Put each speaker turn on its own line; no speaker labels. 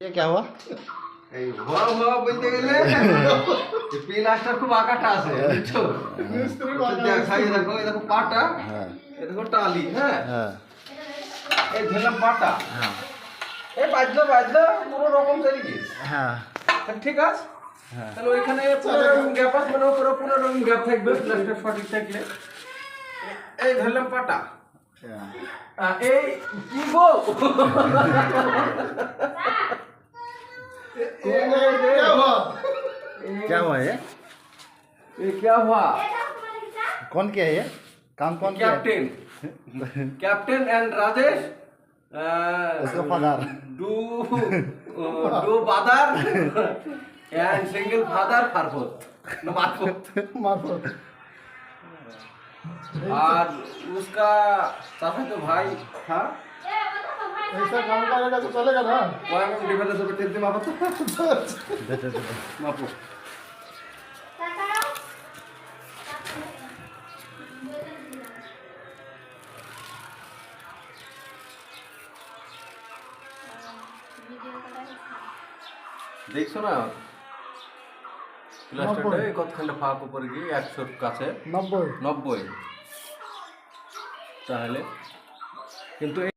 ये क्या हुआ?
এই হওয়া হওয়া বলতে গেলে এই পিলাসটা খুব আকাটা আছে বুঝছো দেখাই দেখো এই দেখো পাটা
হ্যাঁ
এই দেখো টালি হ্যাঁ
হ্যাঁ
এই ধরলাম পাটা
হ্যাঁ
এই বাজলো পুরো রকম চলে গেছে
হ্যাঁ
ঠিক আছে
হ্যাঁ
তাহলে ওইখানে পুরো রকম গ্যাপ আছে মানে পুরো রকম গ্যাপ থাকবে প্লাসটা সঠিক থাকলে এই ধরলাম পাটা এই কি গো
क्या हुआ ये?
क्या हुआ
कौन किया ये? काम कौन किया?
कैप्टन एंड राजेश
उसका फादर
डू बादर एंड सिंगल फादर फारफोत
मारफत
और उसका चाचा तो भाई था
ऐसा काम करेगा तो चलेगा ना?
कोई में डिफरेंस होते थे मापो
दे
मापो দেখছো না প্লাস্টারটা কতখানি ফাঁক উপরে গিয়ে 100 কাছে 90 তাহলে কিন্তু